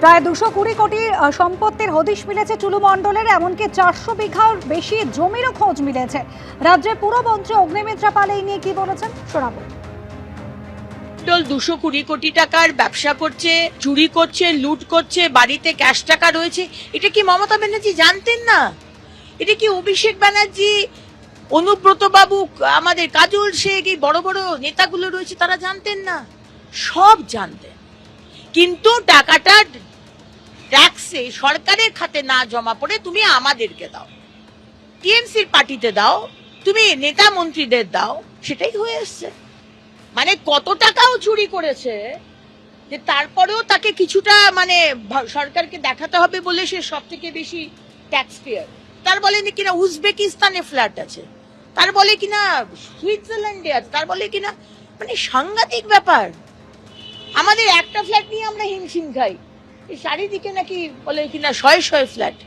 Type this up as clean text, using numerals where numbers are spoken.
প্রায় 220 কোটি সম্পত্তির হদিশ মিলেছে টুলু মণ্ডলের, এমনকি 400 বিঘার বেশি জমিরও খোঁজ মিলেছে। রাজ্যের পুরমন্ত্রী অগ্নিমিত্রা পাল এই নিয়ে কি বলেছেন শোনাবো। 220 কোটি টাকার ব্যবসা করছে, চুরি করছে, লুট করছে, বাড়িতে ক্যাশ টাকা রয়েছে। এটা কি মমতা ব্যানার্জি জানতেন না? এটা কি অভিষেক ব্যানার্জি, অনুব্রত বাবু, আমাদের কাজল শেখ, এই বড় বড় নেতাগুলো রয়েছে তারা জানতেন না? সব জানতেন, কিন্তু টাকাটা ট্যাক্সে সরকারের খাতে না জমা পড়ে তুমি আমাদেরকে দাও, টিএমসির পার্টিতে দাও, তুমি নেতা মন্ত্রীদের দাও, সেটাই হয়ে এসছে। মানে কত টাকাও চুরি করেছে যে তারপরেও তাকে কিছুটা মানে সরকারকে দেখাতে হবে বলে সে সব থেকে বেশি ট্যাক্স পেয়ার। তার বলে কিনা উজবেকিস্তানে ফ্ল্যাট আছে, তার বলে কিনা সুইজারল্যান্ডে আছে, তার বলে কিনা মানে সাংঘাতিক ব্যাপার। আমাদের একটা ফ্ল্যাট নিয়ে আমরা হিমশিম খাই, চারিদিকে নাকি বলে কিনা শয়ে শয়ে ফ্ল্যাট।